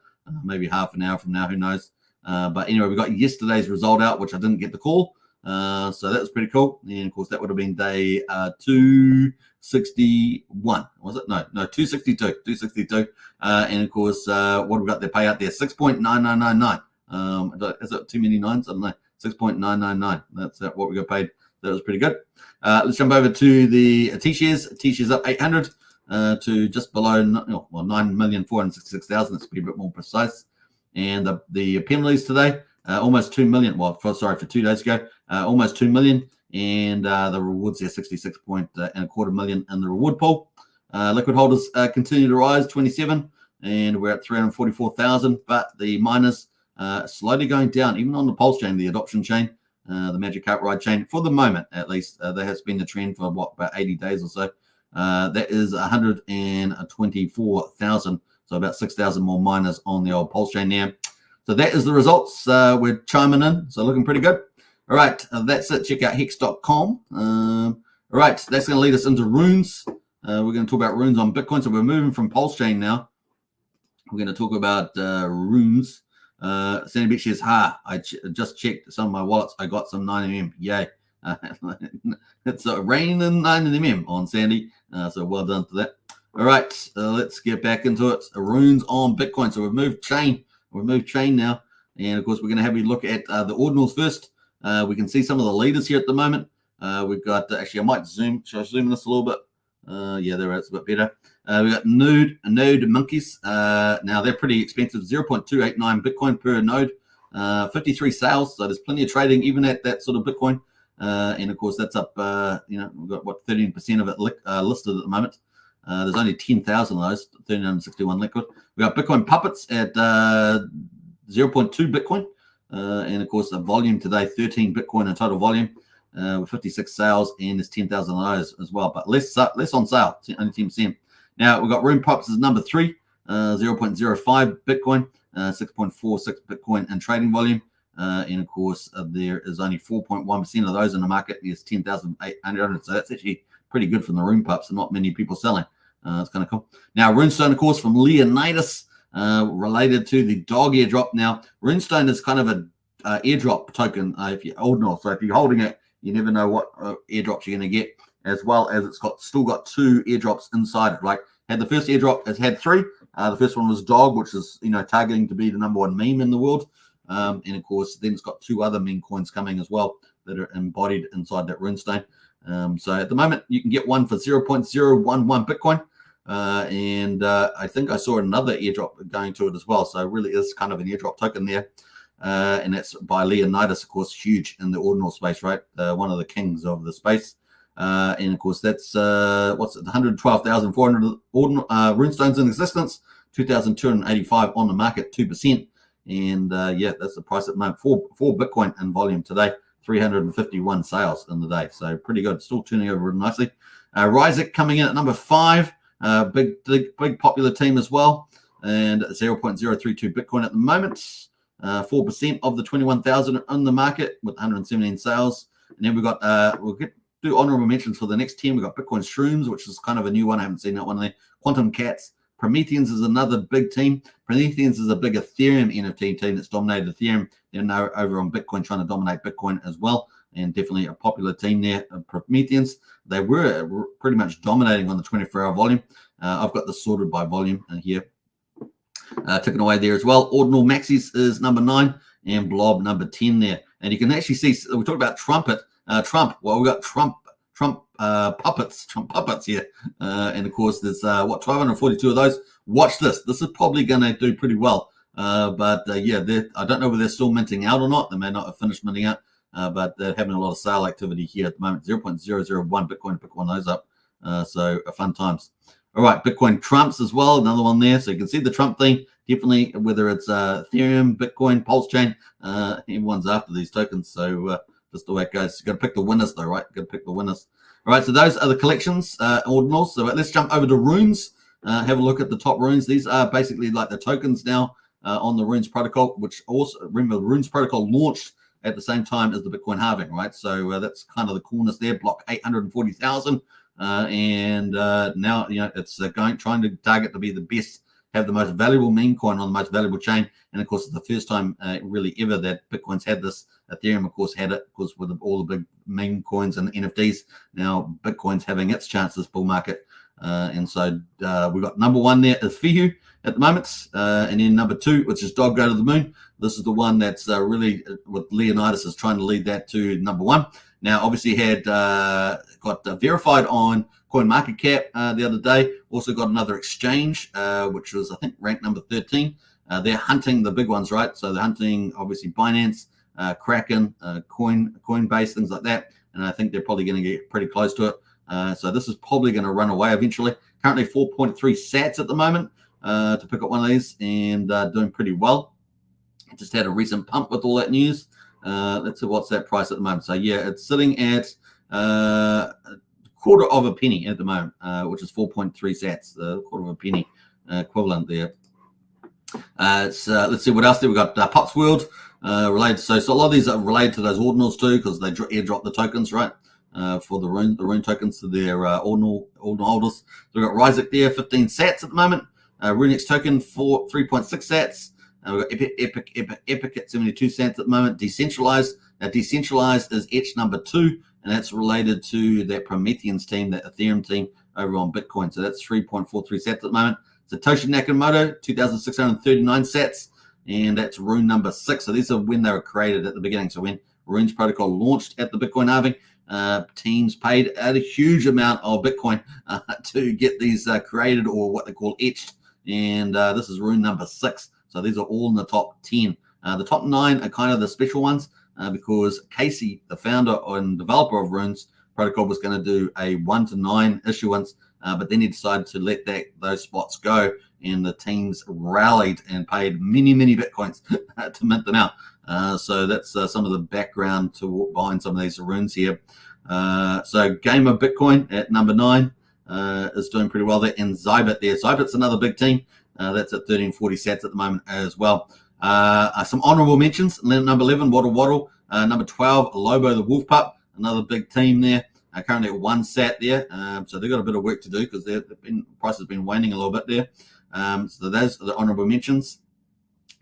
maybe half an hour from now, who knows. But anyway, we got yesterday's result out, which I didn't get the call. So that was pretty cool. And of course, that would have been day 261. Was it? No, 262. 262. And of course, what have we got their payout there? 6.9999. Is it too many nines? I don't know. 6.999. That's what we got paid. That was pretty good. Let's jump over to the T-shares. T-shares up 800 to just below 9,466,000. Let's be a bit more precise. And the penalties today, almost 2 million. Well, for 2 days ago, almost 2 million. And the rewards there, 66.25 million in the reward pool. Liquid holders continue to rise, 27, and we're at 344,000. But the miners slowly going down, even on the Pulse chain, the adoption chain, the Magic Carp Ride chain, for the moment at least. There has been the trend for about 80 days or so. That is 124,000. So about 6,000 more miners on the old Pulse chain now. So that is the results. We're chiming in, so looking pretty good. All right, that's it. Check out hex.com. All right, that's going to lead us into runes. We're going to talk about runes on Bitcoin. So we're moving from Pulse chain now. We're going to talk about runes. Sandy Beach says, I just checked some of my wallets. I got some 9mm. Yay. It's raining 9mm on Sandy. So well done to that. All right, let's get back into it. Runes on Bitcoin. So we've moved chain. We've moved chain now. And of course, we're going to have a look at the ordinals first. We can see some of the leaders here at the moment. We've got, actually, I might zoom. Should I zoom this a little bit? Yeah, there it's a bit better. We've got node monkeys. Now, they're pretty expensive. 0.289 Bitcoin per node. 53 sales. So there's plenty of trading, even at that sort of Bitcoin. And of course, that's up, we've got, 13% of it listed at the moment. There's only 10,000 of those, 1,361 liquid. We've got Bitcoin puppets at 0.2 Bitcoin. And of course, the volume today, 13 Bitcoin in total volume, with 56 sales, and there's 10,000 of those as well, but less on sale, only 10%. Now, we've got Room Pups as number 3, 0.05 Bitcoin, 6.46 Bitcoin in trading volume. And of course, there is only 4.1% of those in the market. There's 10,800. So that's actually pretty good from the Room Pups, and not many people selling. It's kind of cool. Now, Runestone, of course, from Leonidas, related to the dog airdrop. Now, Runestone is kind of a airdrop token if you're ordinal. So if you're holding it, you never know what airdrops you're going to get, as well as it's still got 2 airdrops inside it. Like, had the first airdrop, it's had 3. The first one was dog, which is targeting to be the #1 meme in the world. And of course, then it's got 2 other meme coins coming as well that are embodied inside that Runestone. So at the moment, you can get one for 0.011 Bitcoin. And I think I saw another airdrop going to it as well. So it really is kind of an airdrop token there. And that's by Leonidas, of course, huge in the ordinal space, right? One of the kings of the space. And of course, that's 112,400 runestones in existence, 2,285 on the market, 2%. And yeah, that's the price at the moment for Bitcoin in volume today. 351 sales in the day, so pretty good. Still turning over nicely. Ryzik coming in at number 5. Big popular team as well, and 0.032 Bitcoin at the moment. 4% of the 21,000 in the market with 117 sales. And then we've got do honorable mentions for the next 10. We've got Bitcoin Shrooms, which is kind of a new one. I haven't seen that one there. Quantum Cats. Prometheans is another big team. Prometheans is a big Ethereum NFT team that's dominated Ethereum. They're now over on Bitcoin, trying to dominate Bitcoin as well, and definitely a popular team there. Prometheans, they were pretty much dominating on the 24-hour volume. I've got this sorted by volume here, ticking away there as well. Ordinal Maxis is number 9, and Blob number 10 there. And you can actually see, we talked about Trump. Well, we've got Trump puppets here. And of course, there's 1,242 of those. Watch this. This is probably going to do pretty well. But yeah, I don't know whether they're still minting out or not. They may not have finished minting out, but they're having a lot of sale activity here at the moment. 0.001 Bitcoin to pick one of those up. So fun times. All right, Bitcoin Trumps as well, another one there. So you can see the Trump thing, definitely, whether it's Ethereum, Bitcoin, Pulsechain, everyone's after these tokens. So just the way it goes. You got to pick the winners though, right? Got to pick the winners. All right, so those are the collections, ordinals. So let's jump over to runes. Have a look at the top runes. These are basically like the tokens now on the runes protocol, which also, remember, the runes protocol launched at the same time as the Bitcoin halving, right? So that's kind of the coolness there. Block 840,000. and now it's trying to target to be the best, have the most valuable meme coin on the most valuable chain. And of course, it's the first time really ever that Bitcoin's had this. Ethereum, of course, had it, of course, with all the big meme coins and NFTs. Now Bitcoin's having its chance this bull market. And so we got number one there is Fihu at the moment. And then number two, which is Dog Go to the Moon. This is the one that's really, with Leonidas is trying to lead that to number one. Now, obviously had got verified on CoinMarketCap the other day. Also got another exchange, which was, I think, ranked number 13. They're hunting the big ones, right? So they're hunting, obviously, Binance, Kraken, Coinbase, things like that. And I think they're probably going to get pretty close to it. So this is probably going to run away eventually. Currently 4.3 sats at the moment to pick up one of these, and doing pretty well. Just had a recent pump with all that news. Let's see what's that price at the moment. So yeah, it's sitting at a quarter of a penny at the moment, which is 4.3 sats, a quarter of a penny equivalent there. Let's see what else there. We got Pops World related. So a lot of these are related to those ordinals too, because they airdrop the tokens, right? For the rune tokens to their ordinal holders. So we've got Ryzik there, 15 sats at the moment. Hex Token for 3.6 sats. We've got Epic at 72 cents at the moment. Decentralized. Now, Decentralized is etch number 2, and that's related to that Prometheans team, that Ethereum team over on Bitcoin. So that's 3.43 sats at the moment. Satoshi Nakamoto, 2,639 sats, and that's rune number 6. So these are when they were created at the beginning. So when Runes Protocol launched at the Bitcoin halving, teams paid a huge amount of Bitcoin to get these created, or what they call etched. And this is rune number 6. So these are all in the top 10. The top 9 are kind of the special ones because Casey, the founder and developer of Runes Protocol, was going to do a 1 to 9 issuance, but then he decided to let those spots go, and the teams rallied and paid many Bitcoins to mint them out. So that's some of the background behind some of these runes here. So Game of Bitcoin at number 9 is doing pretty well there, and Zybit there. Zybit's another big team. That's at 1340 sats at the moment as well. Some honorable mentions. Number 11, Waddle Waddle. Number 12, Lobo the Wolf Pup. Another big team there. Currently at 1 sat there. So they've got a bit of work to do because the price has been waning a little bit there. So those are the honorable mentions.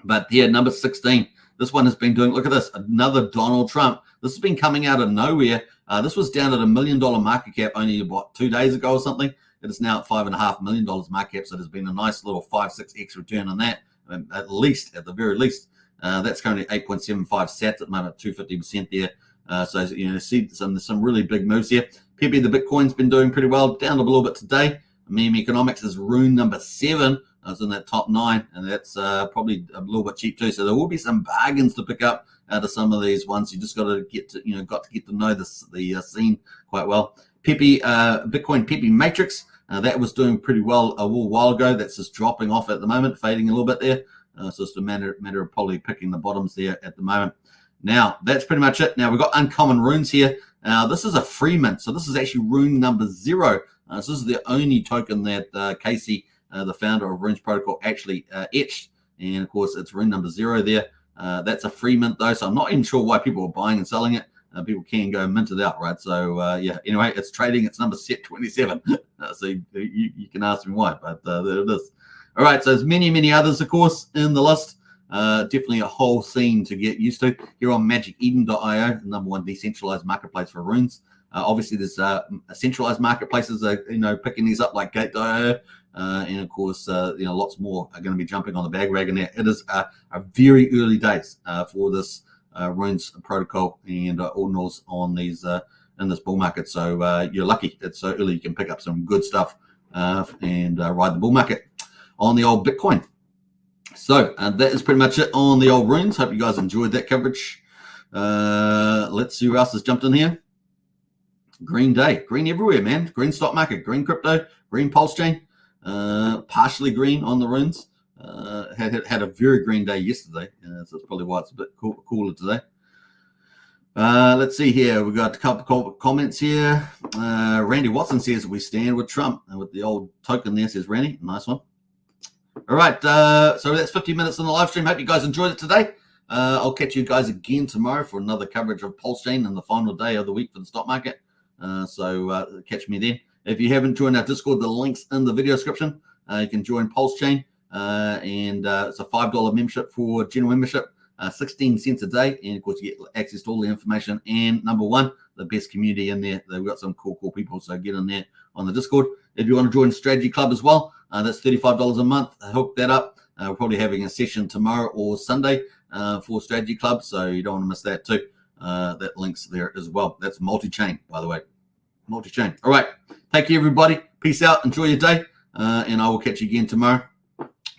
But yeah, number 16. This one has been doing, look at this, another Donald Trump. This has been coming out of nowhere. This was down at $1 million market cap only, 2 days ago or something. It is now at $5.5 million market cap, so there's been a nice little 5-6x return on that, at the very least. That's currently 8.75 sats at the moment, 250% there. So see some really big moves here. Pepe the Bitcoin's been doing pretty well, down a little bit today. Meme Economics is rune number 7. It's in that top 9, and that's probably a little bit cheap too. So there will be some bargains to pick up out of some of these ones. You just got to get to know the scene quite well. Pepe, Bitcoin Pepe Matrix. That was doing pretty well a little while ago. That's just dropping off at the moment, fading a little bit there. So it's a matter of probably picking the bottoms there at the moment. Now, that's pretty much it. Now, we've got uncommon runes here. Now, this is a free mint. So this is actually rune number 0. So this is the only token that Casey, the founder of Runes Protocol, actually etched. And, of course, it's rune number 0 there. That's a free mint, though. So I'm not even sure why people are buying and selling it. People can go mint it out, right? So, yeah, anyway, it's trading. It's number set 27. So you can ask me why, but there it is. All right, so there's many others, of course, in the list. Definitely a whole scene to get used to. Here on magiceden.io, the number 1 decentralized marketplace for runes. Obviously, there's centralized marketplaces picking these up like Gate.io. And, of course, lots more are going to be jumping on the bandwagon there. It is a very early days for this Runes Protocol and ordinals on these in this bull market. So you're lucky. It's so early you can pick up some good stuff and ride the bull market on the old Bitcoin. So that is pretty much it on the old runes. Hope you guys enjoyed that coverage. Let's see who else has jumped in here. Green day. Green everywhere, man. Green stock market. Green crypto. Green Pulsechain. Partially green on the runes. Had a very green day yesterday. So that's probably why it's a bit cooler today. Let's see here. We've got a couple of comments here. Randy Watson says we stand with Trump. And with the old token there, says Randy. Nice one. All right. So that's 50 minutes on the live stream. Hope you guys enjoyed it today. I'll catch you guys again tomorrow for another coverage of Pulsechain and the final day of the week for the stock market. So catch me then. If you haven't joined our Discord, the link's in the video description. You can join Pulsechain, and it's a $5 membership for general membership, 16 cents a day. And of course, you get access to all the information. And number one, the best community in there. They've got some cool people. So get in there on the Discord. If you want to join Strategy Club as well, that's $35 a month. Hook that up. We're probably having a session tomorrow or Sunday for Strategy Club. So you don't want to miss that too. That link's there as well. That's multi-chain, by the way. Multi-chain. All right. Take care, everybody. Peace out. Enjoy your day. And I will catch you again tomorrow.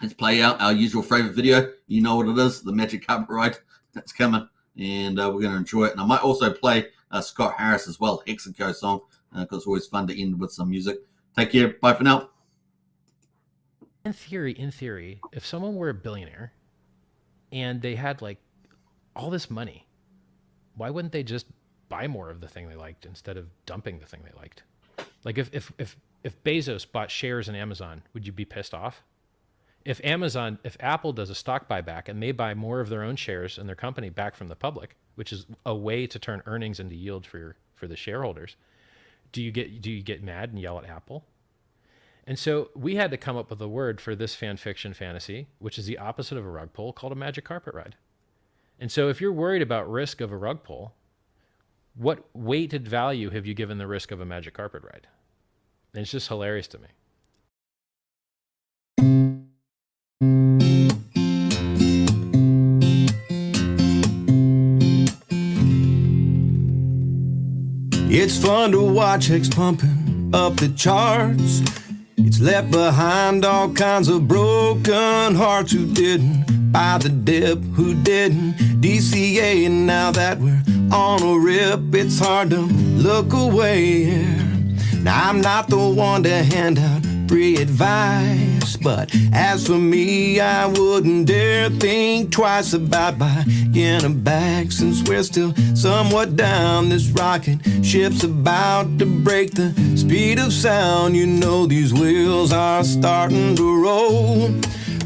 Let's play out our usual favorite video. You know what it is, the Magic Carpet Ride. That's coming. And we're going to enjoy it. And I might also play Scott Harris as well, Hex Token Socials song, because it's always fun to end with some music. Take care. Bye for now. In theory, if someone were a billionaire and they had like all this money, why wouldn't they just buy more of the thing they liked instead of dumping the thing they liked? Like if Bezos bought shares in Amazon, would you be pissed off? If Apple does a stock buyback and they buy more of their own shares in their company back from the public, which is a way to turn earnings into yield for the shareholders, do you get mad and yell at Apple? And so we had to come up with a word for this fan fiction fantasy, which is the opposite of a rug pull, called a magic carpet ride. And so if you're worried about risk of a rug pull, what weighted value have you given the risk of a magic carpet ride? And it's just hilarious to me. It's fun to watch Hex pumping up the charts. It's left behind all kinds of broken hearts who didn't buy the dip, who didn't DCA. And now that we're on a rip, it's hard to look away. Now I'm not the one to hand out free advice, but as for me, I wouldn't dare think twice about buying a bag, since we're still somewhat down. This rocket ship's about to break the speed of sound. You know these wheels are starting to roll.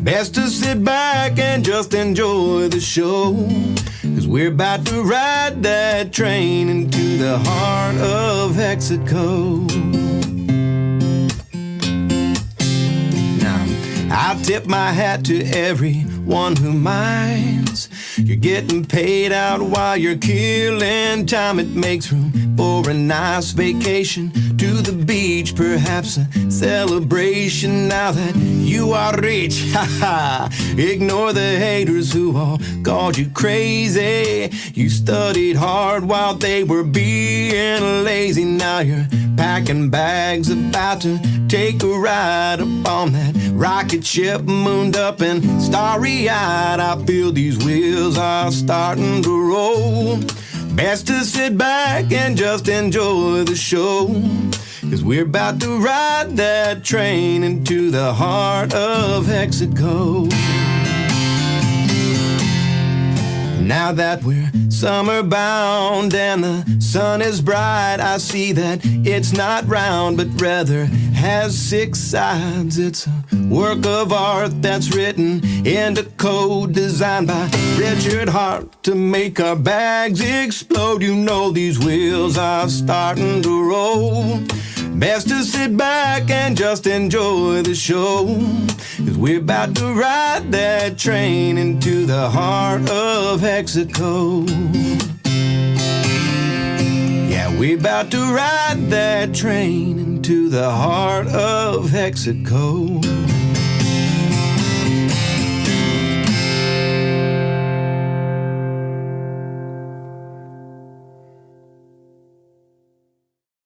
Best to sit back and just enjoy the show, 'cause we're about to ride that train into the heart of Hexaco. I tip my hat to everyone who minds. You're getting paid out while you're killing time. It makes room for a nice vacation to the beach, perhaps a celebration now that you are rich. Ha. Ignore the haters who all called you crazy. You studied hard while they were being lazy. Now you're packing bags, about to take a ride up on that rocket ship, mooned up and starry-eyed. I feel these wheels are starting to roll. Best to sit back and just enjoy the show, 'cause we're about to ride that train into the heart of Hexaco. Now that we're summer bound and the sun is bright, I see that it's not round but rather has 6 sides. It's a work of art that's written into code, designed by Richard Hart to make our bags explode. You know these wheels are starting to roll. Best to sit back and just enjoy the show, 'cause we're about to ride that train into the heart of Hexaco. Yeah, we're about to ride that train into the heart of Hexaco.